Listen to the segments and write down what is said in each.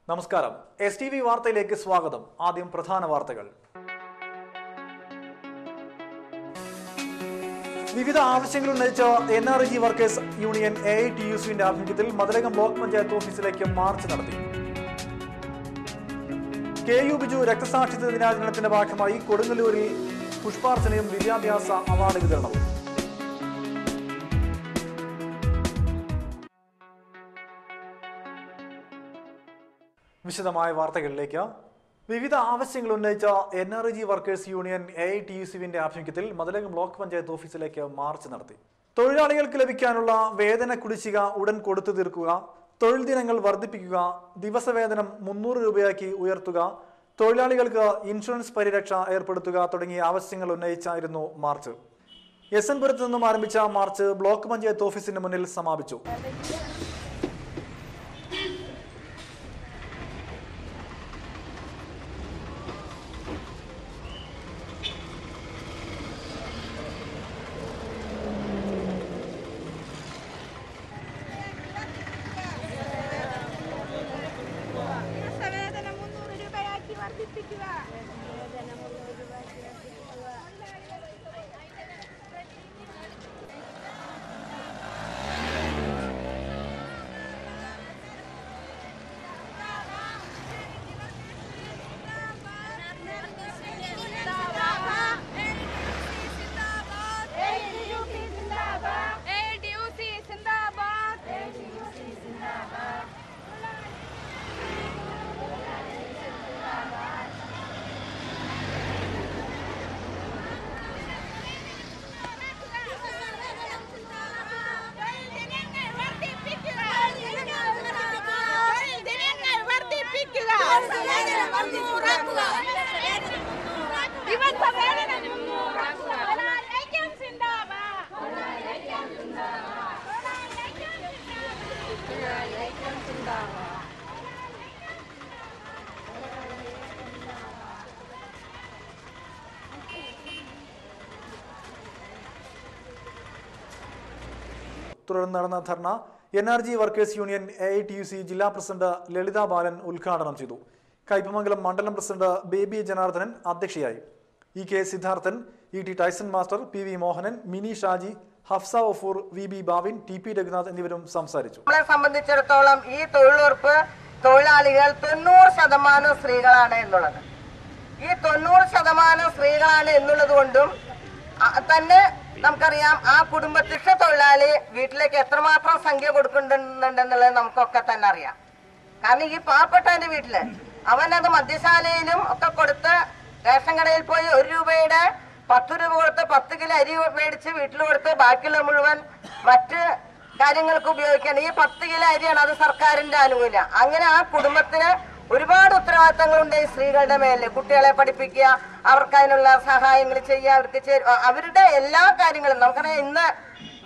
നമസ്കാരം. STV വാർത്തയിലേക്ക് സ്വാഗതം. ആദ്യം പ്രധാന വാർത്തകൾ. വിവിധ ആവശ്യങ്ങൾ ഉന്നയിച്ച NRG വർക്കേഴ്സ് യൂണിയൻ AITUCന്റെ ആഭിമുഖ്യത്തിൽ മതിലകം ബ്ലോക്ക് പഞ്ചായത്ത് ഓഫീസിലേക്ക് മാർച്ച് നടത്തി. KU ബിജു രക്തസാക്ഷിത്വ ദിനാചരണത്തിന്റെ ഭാഗമായി കൊടുങ്ങല്ലൂരിൽ പുഷ്പാർച്ചനയും വിദ്യാഭ്യാസ അവാർഡ് വിതരണവും. വിശദമായ വാർത്തകളിലേക്ക്. വിവിധ ആവശ്യങ്ങൾ ഉന്നയിച്ച NRG വർക്കേഴ്സ് യൂണിയൻ AITUCന്റെ ആഭിമുഖ്യത്തിൽ മതിലകം ബ്ലോക്ക് പഞ്ചായത്ത് ഓഫീസിലേക്ക് മാർച്ച് നടത്തി. തൊഴിലാളികൾക്ക് ലഭിക്കാനുള്ള വേതന കുടിശ്ശിക ഉടൻ കൊടുത്തു തീർക്കുക, തൊഴിൽ ദിനങ്ങൾ വർദ്ധിപ്പിക്കുക, ദിവസവേതനം 300 രൂപയാക്കി ഉയർത്തുക, തൊഴിലാളികൾക്ക് ഇൻഷുറൻസ് പരിരക്ഷ ഏർപ്പെടുത്തുക തുടങ്ങിയ ആവശ്യങ്ങൾ ഉന്നയിച്ചായിരുന്നു മാർച്ച്. SN പുരത്ത് നിന്നും ആരംഭിച്ച മാർച്ച് ബ്ലോക്ക് പഞ്ചായത്ത് ഓഫീസിന് മുന്നിൽ സമാപിച്ചു. തുടർന്ന് നടന്ന dharna NRG workers union AITUC ജില്ലാ പ്രസിഡന്റ് ലളിത ബാലൻ ഉദ്ഘാടനം ചെയ്തു. കയ്പമംഗലം മണ്ഡലം പ്രസിഡന്റ് ബേബി ജനാർദ്ദനൻ അധ്യക്ഷയായി. EK Siddharthan, ET Tyson master, PV Mohanan, Mini Shaji, Hafsa ഒഫൂർ, VB ബാവിൻ, TP രഘുനാഥ് എന്നിവരും സംസാരിച്ചു. നമ്മളെ സംബന്ധിച്ചിടത്തോളം ഈ തൊഴിലുറപ്പ് തൊഴിലാളികൾ 90% സ്ത്രീകളാണ് എന്നുള്ളത്. ഈ 90% സ്ത്രീകളാണ് എന്നുള്ളത് കൊണ്ടും തന്നെ നമുക്കറിയാം ആ കുടുംബത്തിലെ തൊഴിലാളി വീട്ടിലേക്ക് എത്രമാത്രം സംഖ്യ കൊടുക്കുന്നുണ്ടെന്നുള്ളത് നമുക്കൊക്കെ തന്നെ അറിയാം. കാരണം ഈ പാവപ്പെട്ടവന്റെ വീട്ടില് അവനത് മദ്യശാലയിലും ഒക്കെ കൊടുത്ത് റേഷൻ കടയിൽ പോയി 1 രൂപയുടെ 10 രൂപ കൊടുത്ത് 10 കിലോ അരി മേടിച്ച് വീട്ടിൽ കൊടുത്ത് ബാക്കിയുള്ള മുഴുവൻ മറ്റ് കാര്യങ്ങൾക്ക് ഉപയോഗിക്കാൻ ഈ 10 കിലോ അരിയാണ് അത് സർക്കാരിന്റെ ആനുകൂല്യം. അങ്ങനെ ആ കുടുംബത്തിന് ഒരുപാട് ഉത്തരവാദിത്തങ്ങളുണ്ട് ഈ സ്ത്രീകളുടെ മേലെ. കുട്ടികളെ പഠിപ്പിക്കുക, അവർക്ക് അതിനുള്ള സഹായങ്ങൾ ചെയ്യുക, അവർക്ക് അവരുടെ എല്ലാ കാര്യങ്ങളും നമുക്കറിയാം. ഇന്ന്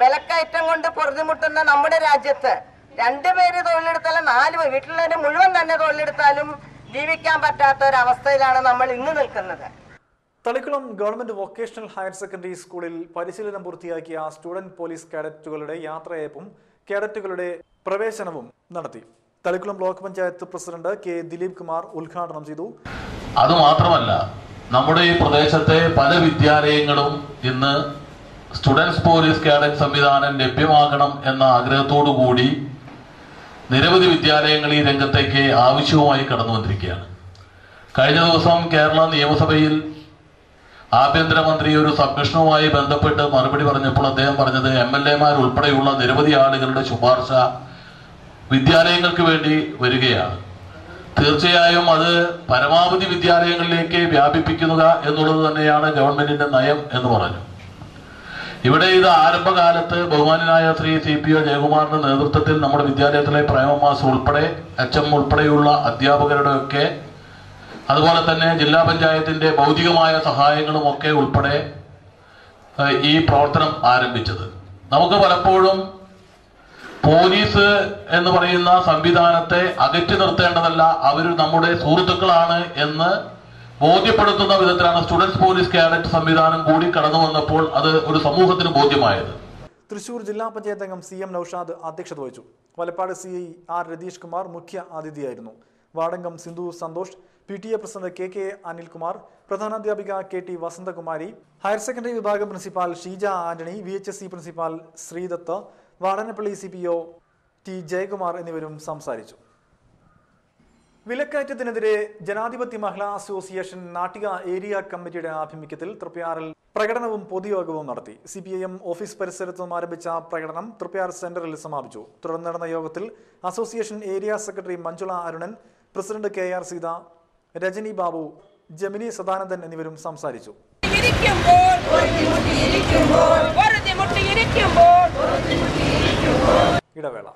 വിലക്കയറ്റം കൊണ്ട് പൊറുതിമുട്ടുന്ന നമ്മുടെ രാജ്യത്ത് 2 പേര് തൊഴിലെടുത്താലും 4 വീട്ടിലുള്ളവരെ മുഴുവൻ തന്നെ തൊഴിലെടുത്താലും ജീവിക്കാൻ പറ്റാത്ത ഒരവസ്ഥയിലാണ് നമ്മൾ ഇന്ന് നിൽക്കുന്നത്. Thalikkulam government vocational higher secondary സ്കൂളിൽ പരിശീലനം പൂർത്തിയാക്കിയ സ്റ്റുഡന്റ് പോലീസ് കേഡറ്റുകളുടെ യാത്രയയപ്പും കേഡറ്റുകളുടെ പ്രവേശനവും നടത്തി. Thalikkulam block panchayat president K Dileep Kumar ഉദ്ഘാടനം ചെയ്തു. അതുമാത്രമല്ല, നമ്മുടെ ഈ പ്രദേശത്തെ പല വിദ്യാലയങ്ങളും ഇന്ന് സ്റ്റുഡൻസ് പോലീസ് കേഡറ്റ് സംവിധാനം ലഭ്യമാകണം എന്ന ആഗ്രഹത്തോടു കൂടി നിരവധി വിദ്യാലയങ്ങൾ ഈ രംഗത്തേക്ക് ആവശ്യവുമായി കടന്നു വന്നിരിക്കുകയാണ്. കഴിഞ്ഞ ദിവസം കേരള നിയമസഭയിൽ ആഭ്യന്തരമന്ത്രി ഒരു സബ്മിഷനുമായി ബന്ധപ്പെട്ട് മറുപടി പറഞ്ഞപ്പോൾ അദ്ദേഹം പറഞ്ഞത് MLA ഉൾപ്പെടെയുള്ള നിരവധി ആളുകളുടെ ശുപാർശ വിദ്യാലയങ്ങൾക്ക് വേണ്ടി വരികയാണ്. തീർച്ചയായും അത് പരമാവധി വിദ്യാലയങ്ങളിലേക്ക് വ്യാപിപ്പിക്കുക എന്നുള്ളത് തന്നെയാണ് ഗവൺമെന്റിന്റെ നയം എന്ന് പറഞ്ഞു. ഇവിടെ ഇത് ആരംഭകാലത്ത് ബഹുമാനായ ശ്രീ CPO ജയകുമാറിന്റെ നേതൃത്വത്തിൽ നമ്മുടെ വിദ്യാലയത്തിലെ പ്രേമമാസ് ഉൾപ്പെടെ HM ഉൾപ്പെടെയുള്ള അധ്യാപകരുടെ ഒക്കെ അതുപോലെ തന്നെ ജില്ലാ പഞ്ചായത്തിന്റെ ഭൗതികമായ സഹായങ്ങളും ഒക്കെ ഉൾപ്പെടെ ഈ പ്രവർത്തനം ആരംഭിച്ചത്. നമുക്ക് പലപ്പോഴും പോലീസ് എന്ന് പറയുന്ന സംവിധാനത്തെ അകറ്റി നിർത്തേണ്ടതല്ല, അവർ നമ്മുടെ സുഹൃത്തുക്കളാണ് എന്ന് ബോധ്യപ്പെടുത്തുന്ന വിധത്തിലാണ് സ്റ്റുഡൻസ് പോലീസ് കേഡറ്റ് സംവിധാനം കൂടി കടന്നു വന്നപ്പോൾ അത് ഒരു സമൂഹത്തിന് ബോധ്യമായത്. തൃശൂർ ജില്ലാ പഞ്ചായത്ത് അംഗം CM നൌഷാദ് അധ്യക്ഷത വഹിച്ചു. വലപ്പാട് CI R രതീഷ് കുമാർ മുഖ്യ അതിഥിയായിരുന്നു. വാർഡംഗം Sindhu Santhosh, PTA president KK Anilkumar, പ്രധാനാധ്യാപിക KT വസന്തകുമാരി, ഹയർ സെക്കൻഡറി വിഭാഗം principal Sheeja Antony, VHSE principal Sreedath, Vadanappally CPO T Jayakumar എന്നിവരും സംസാരിച്ചു. വിലക്കയറ്റത്തിനെതിരെ ജനാധിപത്യ മഹിളാ അസോസിയേഷൻ നാട്ടിക ഏരിയ കമ്മിറ്റിയുടെ ആഭിമുഖ്യത്തിൽ തൃപ്പയാറിൽ പ്രകടനവും പൊതുയോഗവും നടത്തി. CPIM ഓഫീസ് പരിസരത്തും ആരംഭിച്ച പ്രകടനം തൃപ്പയാർ സെന്ററിൽ സമാപിച്ചു. തുടർന്ന് നടന്ന യോഗത്തിൽ association area secretary Manjula Arunan, president KR Seetha, Rajani Babu, Jamini Sadanandan എന്നിവരും സംസാരിച്ചു. ഇടവേള.